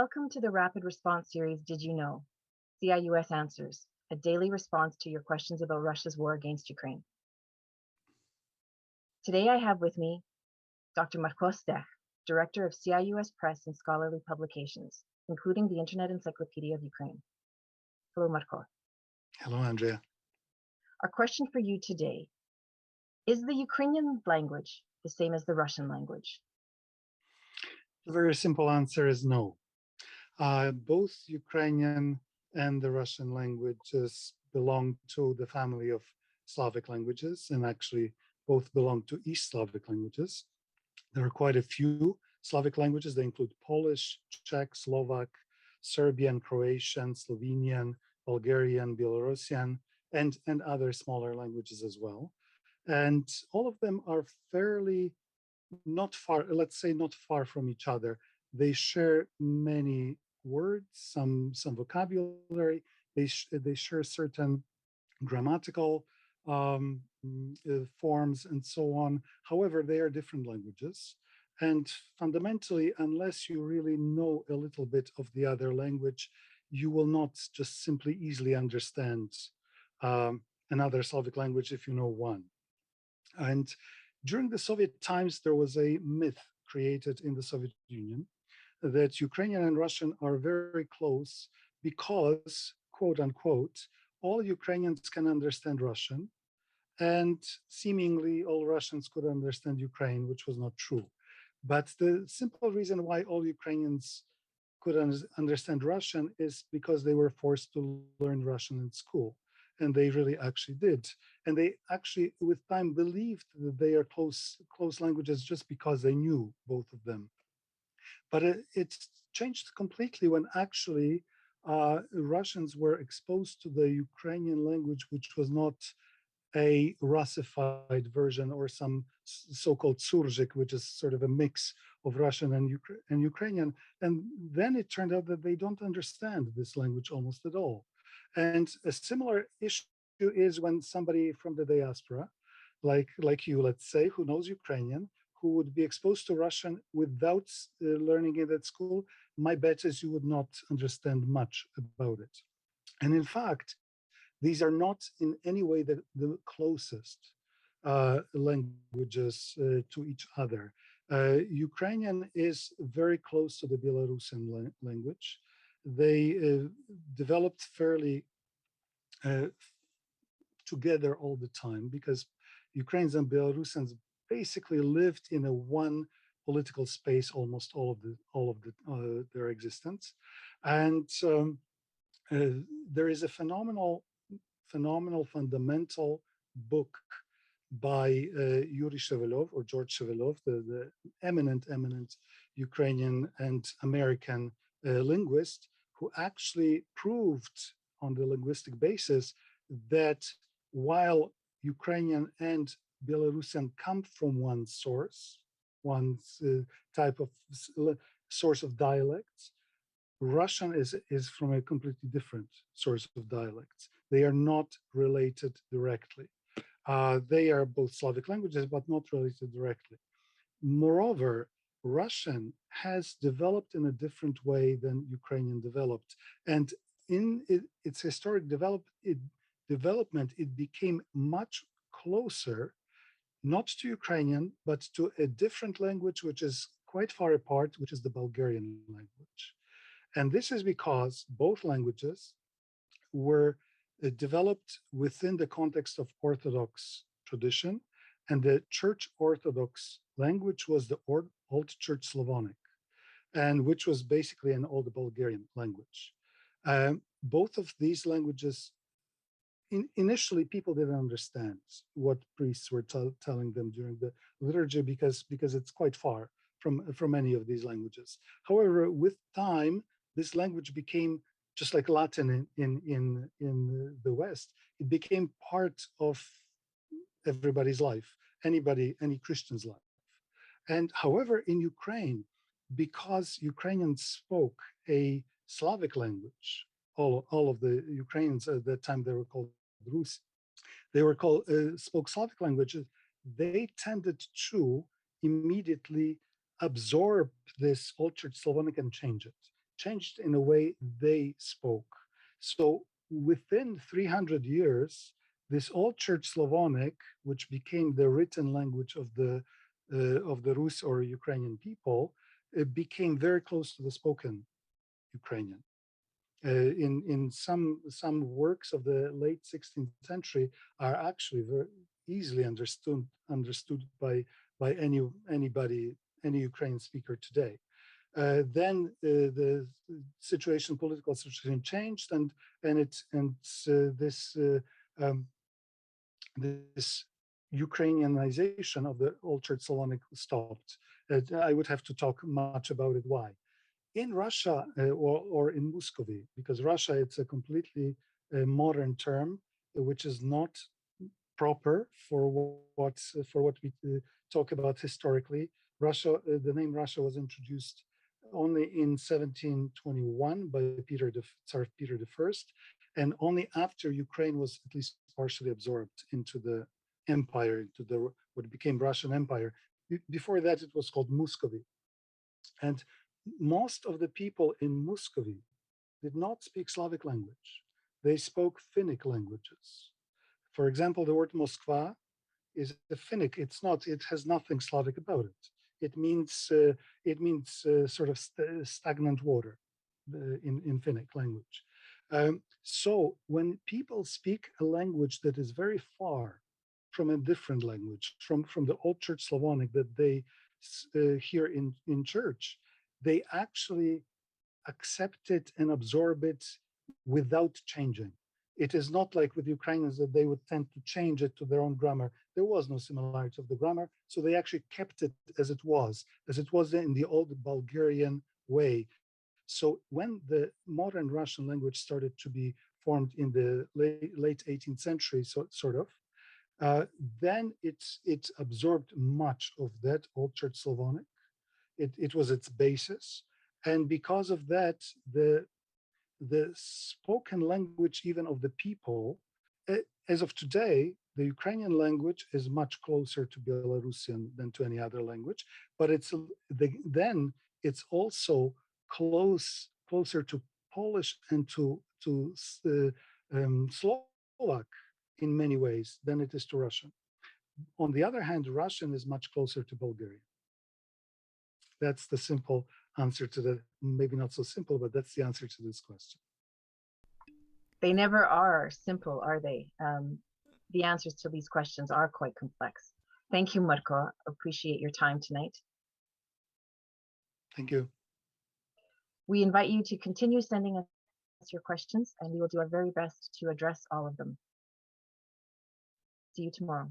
Welcome to the Rapid Response Series, Did You Know? CIUS Answers, a daily response to your questions about Russia's war against Ukraine. Today I have with me Dr. Marko Stech, Director of CIUS Press and Scholarly Publications, including the Internet Encyclopedia of Ukraine. Hello, Marko. Hello, Andrea. Our question for you today: is the Ukrainian language the same as the Russian language? The very simple answer is no. Both Ukrainian and the Russian languages belong to the family of Slavic languages, and actually both belong to East Slavic languages. There are quite a few Slavic languages. They include Polish, Czech, Slovak, Serbian, Croatian, Slovenian, Bulgarian, Belarusian, and other smaller languages as well. And all of them are fairly not far, let's say not far from each other. They share many words, some vocabulary. They share certain grammatical forms and so on. However, they are different languages. And fundamentally, unless you really know a little bit of the other language, you will not just simply easily understand another Slavic language if you know one. And during the Soviet times, there was a myth created in the Soviet Union that Ukrainian and Russian are very close because, quote unquote, all Ukrainians can understand Russian and seemingly all Russians could understand Ukraine, which was not true. But the simple reason why all Ukrainians could understand Russian is because they were forced to learn Russian in school. And they really actually did. And they actually, with time, believed that they are close languages just because they knew both of them. But it changed completely when actually Russians were exposed to the Ukrainian language, which was not a Russified version or some so-called Surzik, which is sort of a mix of Russian and Ukrainian. And then it turned out that they don't understand this language almost at all. And a similar issue is when somebody from the diaspora, like you, let's say, who knows Ukrainian, who would be exposed to Russian without learning it at school, my bet is you would not understand much about it. And in fact, these are not in any way the closest languages to each other. Ukrainian is very close to the Belarusian language. They developed fairly together all the time because Ukrainians and Belarusians basically lived in a one political space almost all of their existence, and there is a phenomenal fundamental book by Yuri Shevelov or George Shevelov, the eminent Ukrainian and American linguist, who actually proved on the linguistic basis that while Ukrainian and Belarusian come from one source, one type of source of dialects, Russian is from a completely different source of dialects. They are not related directly. They are both Slavic languages, but not related directly. Moreover, Russian has developed in a different way than Ukrainian developed. And in its historic development, it became much closer, not to Ukrainian, but to a different language, which is quite far apart, which is the Bulgarian language. And this is because both languages were developed within the context of Orthodox tradition, and the Church Orthodox language was the Old Church Slavonic, and which was basically an Old Bulgarian language. Both of these languages, initially people didn't understand what priests were telling them during the liturgy because it's quite far from any of these languages. However, with time, this language became just like Latin in the West. It became part of everybody's life, any Christian's life. And however, in Ukraine, because Ukrainians spoke a Slavic language, all of the Ukrainians at that time, they were called Rus, they were called spoke Slavic languages. They tended to immediately absorb this Old Church Slavonic and change it. changed in a way they spoke. So within 300 years, this Old Church Slavonic, which became the written language of the Rus or Ukrainian people, it became very close to the spoken Ukrainian. In some works of the late 16th century are actually very easily understood by any Ukrainian speaker today. Then the political situation changed, and um, this Ukrainianization of the Old Church Slavonic stopped. I would have to talk much about it. Why? In Russia or in Muscovy, because Russia, it's a completely modern term, which is not proper for what we talk about historically. Russia, the name Russia was introduced only in 1721 by Tsar Peter I, and only after Ukraine was at least partially absorbed into the empire, into the what became Russian Empire. Before that, it was called Muscovy, and most of the people in Muscovy did not speak Slavic language. They spoke Finnic languages. For example, the word Moskva is a Finnic. It has nothing Slavic about it. It means sort of stagnant water in Finnic language. So when people speak a language that is very far from a different language, from the Old Church Slavonic that they hear in church, they actually accept it and absorb it without changing. It is not like with Ukrainians that they would tend to change it to their own grammar. There was no similarity of the grammar, so they actually kept it as it was in the old Bulgarian way. So when the modern Russian language started to be formed in the late 18th century, then it absorbed much of that Old Church Slavonic. It was its basis, and because of that, the spoken language even of the people, as of today, the Ukrainian language is much closer to Belarusian than to any other language, but then it's also closer to Polish and to Slovak in many ways than it is to Russian. On the other hand, Russian is much closer to Bulgarian. That's the simple answer to the, maybe not so simple, but that's the answer to this question. They never are simple, are they? The answers to these questions are quite complex. Thank you, Marko. Appreciate your time tonight. Thank you. We invite you to continue sending us your questions, and we will do our very best to address all of them. See you tomorrow.